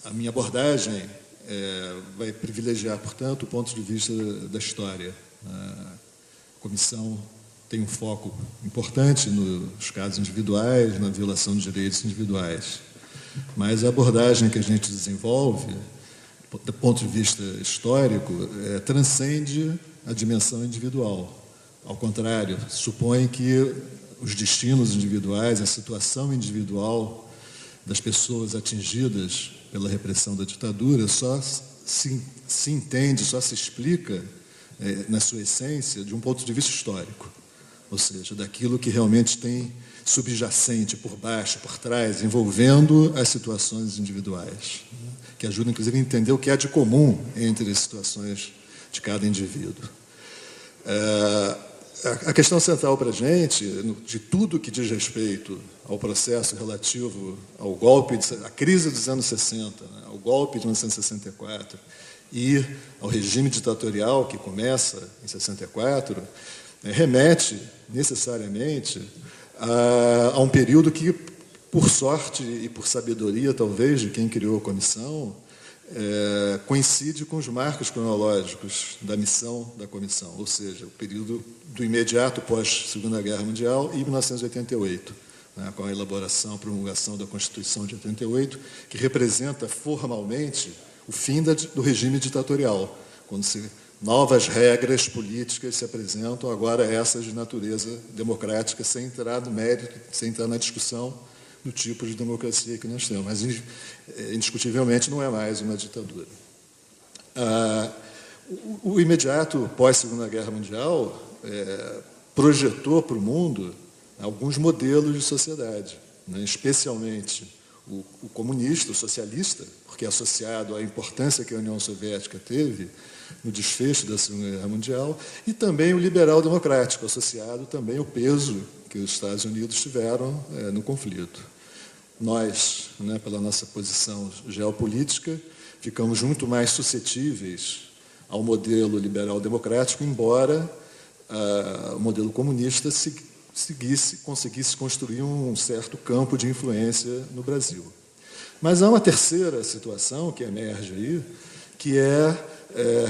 A minha abordagem vai privilegiar, portanto, o ponto de vista da história. A comissão tem um foco importante nos casos individuais, na violação de direitos individuais. Mas a abordagem que a gente desenvolve, do ponto de vista histórico, transcende a dimensão individual. Ao contrário, supõe que os destinos individuais, a situação individual das pessoas atingidas pela repressão da ditadura só se entende, só se explica, na sua essência, de um ponto de vista histórico. Ou seja, daquilo que realmente tem subjacente, por baixo, por trás, envolvendo as situações individuais, que ajuda, inclusive, a entender o que há de comum entre as situações de cada indivíduo. A questão central para a gente, de tudo que diz respeito ao processo relativo ao golpe, à crise dos anos 60, ao golpe de 1964, e ao regime ditatorial que começa em 64, remete necessariamente a um período que, por sorte e por sabedoria, talvez, de quem criou a comissão, coincide com os marcos cronológicos da missão da comissão, ou seja, o período do imediato pós-Segunda Guerra Mundial e 1988, com a elaboração, a promulgação da Constituição de 88, que representa formalmente o fim do regime ditatorial, quando novas regras políticas se apresentam, agora essas de natureza democrática, sem entrar no mérito, sem entrar na discussão do tipo de democracia que nós temos. Mas, indiscutivelmente, não é mais uma ditadura. O imediato pós-Segunda Guerra Mundial projetou para o mundo alguns modelos de sociedade, especialmente o comunista, o socialista, porque é associado à importância que a União Soviética teve no desfecho da Segunda Guerra Mundial, e também o liberal democrático, associado também ao peso que os Estados Unidos tiveram no conflito. Nós, pela nossa posição geopolítica, ficamos muito mais suscetíveis ao modelo liberal democrático, embora o modelo comunista conseguisse construir um certo campo de influência no Brasil. Mas há uma terceira situação que emerge aí, que é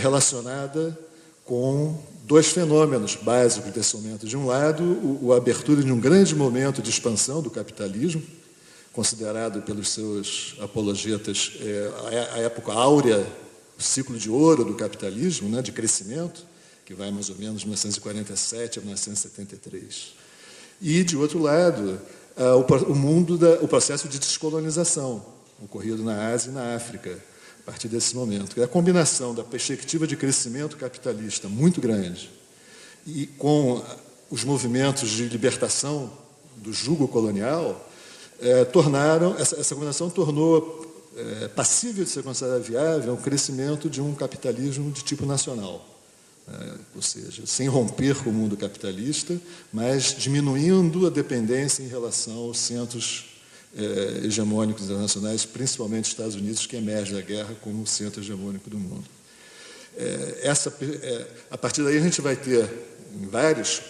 relacionada com dois fenômenos básicos desse momento. De um lado, a abertura de um grande momento de expansão do capitalismo, considerado pelos seus apologetas a época áurea, o ciclo de ouro do capitalismo, de crescimento, que vai mais ou menos de 1947 a 1973. E, de outro lado, o processo de descolonização, ocorrido na Ásia e na África, a partir desse momento. Que é a combinação da perspectiva de crescimento capitalista muito grande e com os movimentos de libertação do jugo colonial, essa combinação tornou passível de ser considerada viável o crescimento de um capitalismo de tipo nacional. Ou seja, sem romper com o mundo capitalista, mas diminuindo a dependência em relação aos centros hegemônicos internacionais, principalmente os Estados Unidos, que emerge da guerra como o centro hegemônico do mundo. A partir daí, a gente vai ter, em vários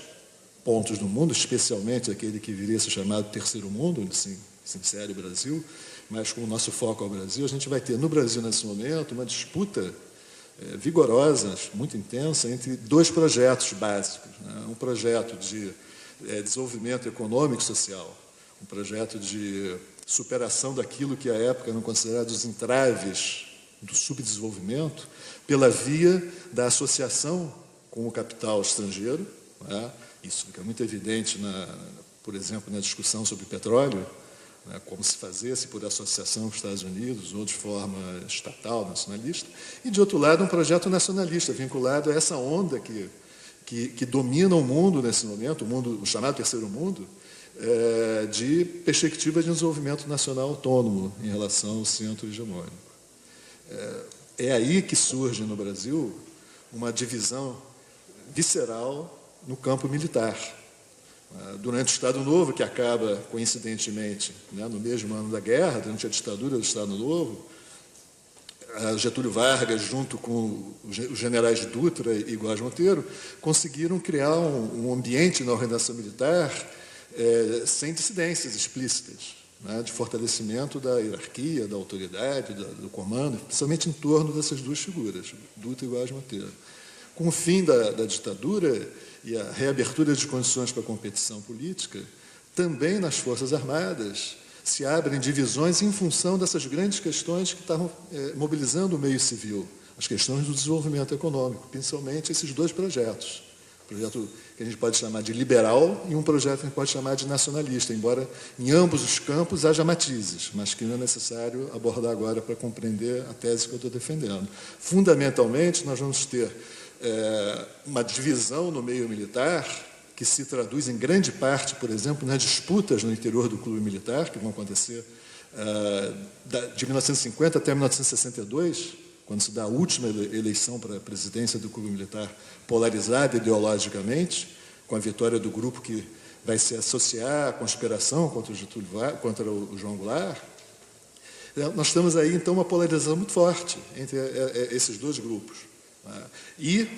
pontos do mundo, especialmente aquele que viria a ser chamado terceiro mundo, onde se insere o Brasil, mas com o nosso foco ao Brasil, a gente vai ter, no Brasil, nesse momento, uma disputa vigorosa, muito intensa, entre dois projetos básicos. Um projeto de desenvolvimento econômico e social, um projeto de superação daquilo que, à época, eram considerados os entraves do subdesenvolvimento, pela via da associação com o capital estrangeiro. Isso fica muito evidente, por exemplo, na discussão sobre petróleo, como se fazer, se por associação com os Estados Unidos ou de forma estatal, nacionalista. E, de outro lado, um projeto nacionalista, vinculado a essa onda que domina o mundo nesse momento, o chamado terceiro mundo, de perspectiva de desenvolvimento nacional autônomo em relação ao centro hegemônico. É aí que surge no Brasil uma divisão visceral no campo militar. Durante o Estado Novo, que acaba, coincidentemente, no mesmo ano da guerra, durante a ditadura do Estado Novo, Getúlio Vargas, junto com os generais Dutra e Góes Monteiro, conseguiram criar um ambiente na organização militar sem dissidências explícitas. né, de fortalecimento da hierarquia, da autoridade, do comando, principalmente em torno dessas duas figuras, Dutra e Góes Monteiro. Com o fim da ditadura e a reabertura de condições para a competição política, também nas Forças Armadas se abrem divisões em função dessas grandes questões que estavam mobilizando o meio civil, as questões do desenvolvimento econômico, principalmente esses dois projetos. Um projeto que a gente pode chamar de liberal e um projeto que a gente pode chamar de nacionalista, embora em ambos os campos haja matizes, mas que não é necessário abordar agora para compreender a tese que eu estou defendendo. Fundamentalmente, nós vamos ter uma divisão no meio militar que se traduz em grande parte, por exemplo, nas disputas no interior do clube militar, que vão acontecer de 1950 até 1962, quando se dá a última eleição para a presidência do clube militar, polarizada ideologicamente, com a vitória do grupo que vai se associar à conspiração contra o João Goulart. Nós temos aí, então, uma polarização muito forte entre esses dois grupos. E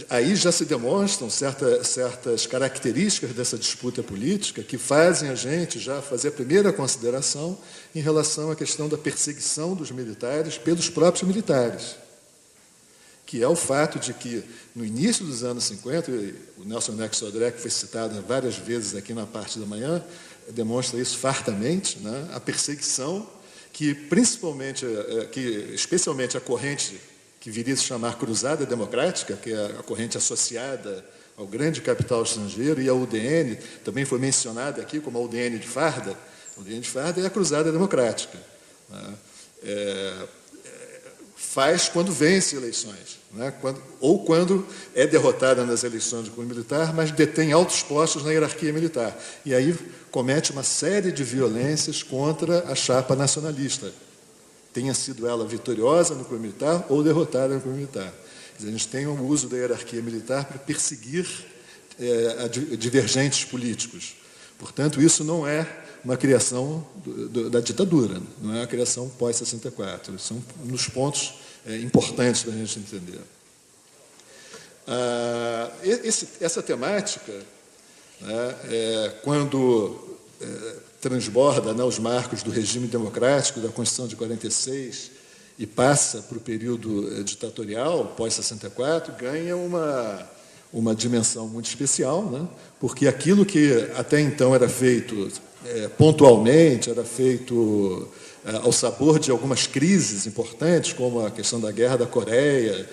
aí já se demonstram certas características dessa disputa política que fazem a gente já fazer a primeira consideração em relação à questão da perseguição dos militares pelos próprios militares, que é o fato de que, no início dos anos 50, o Nelson Neves Sodré, que foi citado várias vezes aqui na parte da manhã, demonstra isso fartamente, né? A perseguição que, especialmente a corrente que viria a se chamar Cruzada Democrática, que é a corrente associada ao grande capital estrangeiro, e a UDN, também foi mencionada aqui como a UDN de Farda. A UDN de Farda é a Cruzada Democrática. Faz quando vence eleições, né? Ou quando é derrotada nas eleições do clube militar, mas detém altos postos na hierarquia militar. E aí comete uma série de violências contra a chapa nacionalista, tenha sido ela vitoriosa no clube militar ou derrotada no clube militar. Quer dizer, a gente tem o uso da hierarquia militar para perseguir divergentes políticos. Portanto, isso não é uma criação da ditadura, não é uma criação pós-64. São nos pontos importantes para a gente entender. Essa temática, né, quando transborda, né, os marcos do regime democrático da Constituição de 46 e passa para o período ditatorial, pós-64, ganha uma dimensão muito especial, né, porque aquilo que até então era feito pontualmente, era feito ao sabor de algumas crises importantes, como a questão da Guerra da Coreia,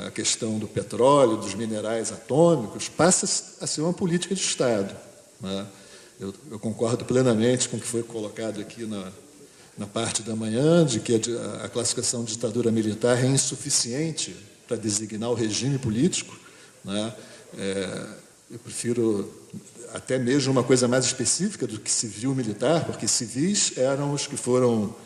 a questão do petróleo, dos minerais atômicos, passa a ser uma política de Estado, né. Eu concordo plenamente com o que foi colocado aqui na parte da manhã, de que a classificação de ditadura militar é insuficiente para designar o regime político, né? Eu prefiro até mesmo uma coisa mais específica do que civil-militar, porque civis eram os que foram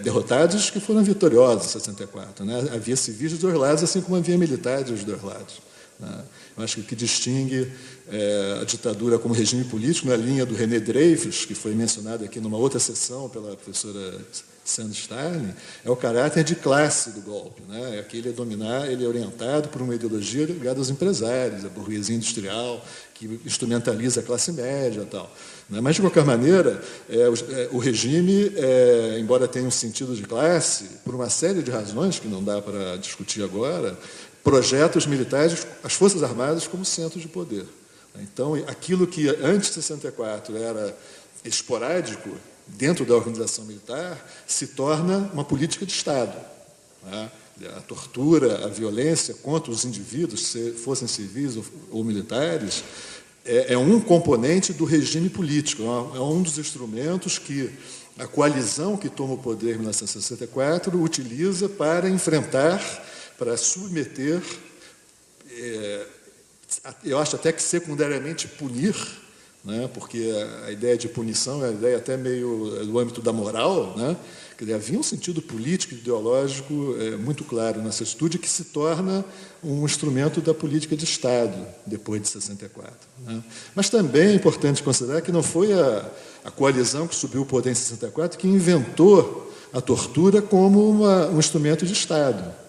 derrotados e os que foram vitoriosos em 64. Né? Havia civis dos dois lados, assim como havia militares dos dois lados. Né? Eu acho que o que distingue a ditadura como regime político, na linha do René Dreyfus, que foi mencionado aqui numa outra sessão pela professora Sandra Starling, é o caráter de classe do golpe. Né? É que ele é orientado por uma ideologia ligada aos empresários, a burguesia industrial, que instrumentaliza a classe média e tal. Né? Mas, de qualquer maneira, o regime, embora tenha um sentido de classe, por uma série de razões que não dá para discutir agora, projeta os militares, as Forças Armadas, como centro de poder. Então, aquilo que antes de 64 era esporádico dentro da organização militar, se torna uma política de Estado. Né? A tortura, a violência contra os indivíduos, se fossem civis ou militares, é um componente do regime político, é um dos instrumentos que a coalizão que toma o poder em 1964 utiliza para enfrentar, para submeter, eu acho até que secundariamente punir, né, porque a ideia de punição é uma ideia até meio do âmbito da moral, né, que havia um sentido político e ideológico muito claro nessa atitude, que se torna um instrumento da política de Estado depois de 64. Né. Mas também é importante considerar que não foi a coalizão que subiu o poder em 64 que inventou a tortura como um instrumento de Estado.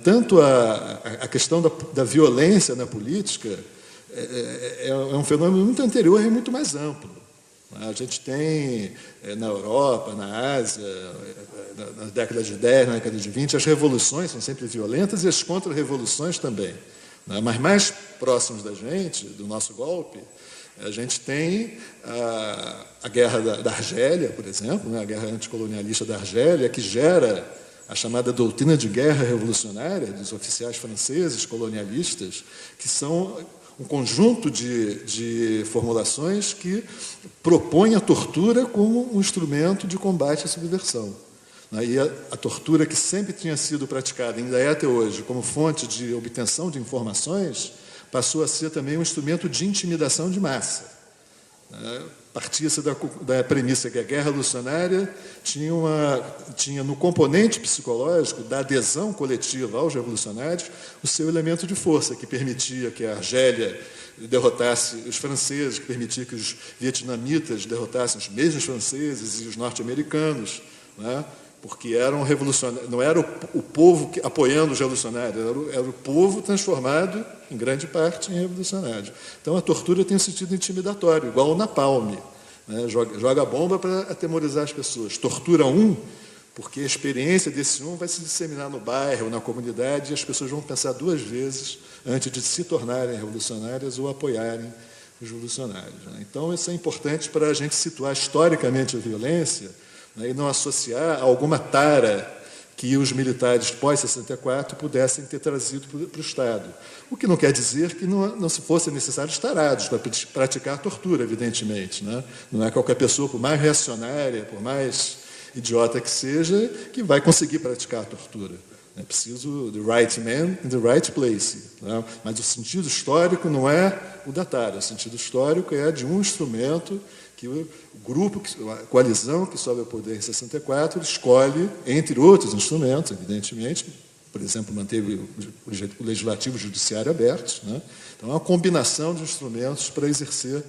Tanto a questão da violência na política é um fenômeno muito anterior e muito mais amplo. A gente tem, na Europa, na Ásia, na década de 10, na década de 20, as revoluções são sempre violentas e as contra-revoluções também. Mas mais próximos da gente, do nosso golpe, a gente tem a guerra da Argélia, por exemplo, a guerra anticolonialista da Argélia, que gera a chamada doutrina de guerra revolucionária dos oficiais franceses colonialistas, que são um conjunto de formulações que propõem a tortura como um instrumento de combate à subversão. E a tortura, que sempre tinha sido praticada, ainda é até hoje, como fonte de obtenção de informações, passou a ser também um instrumento de intimidação de massa. Partia-se da premissa que a guerra revolucionária tinha no componente psicológico da adesão coletiva aos revolucionários o seu elemento de força, que permitia que a Argélia derrotasse os franceses, que permitia que os vietnamitas derrotassem os mesmos franceses e os norte-americanos, porque eram revolucionários, não era o povo apoiando os revolucionários, era o povo transformado, em grande parte, em revolucionário. Então, a tortura tem um sentido intimidatório, igual o napalm. Joga bomba para atemorizar as pessoas. Tortura um, porque a experiência desse um vai se disseminar no bairro, na comunidade, e as pessoas vão pensar duas vezes antes de se tornarem revolucionárias ou apoiarem os revolucionários. Então, isso é importante para a gente situar historicamente a violência, e não associar a alguma tara que os militares pós-64 pudessem ter trazido para o Estado. O que não quer dizer que não se fossem necessários tarados para praticar tortura, evidentemente. Não é qualquer pessoa, por mais reacionária, por mais idiota que seja, que vai conseguir praticar a tortura. É preciso the right man in the right place. Mas o sentido histórico não é o da tara. O sentido histórico é de um instrumento que o grupo, a coalizão que sobe ao poder em 64, escolhe, entre outros instrumentos, evidentemente, por exemplo, manteve o legislativo e o judiciário abertos. Então, é uma combinação de instrumentos para exercer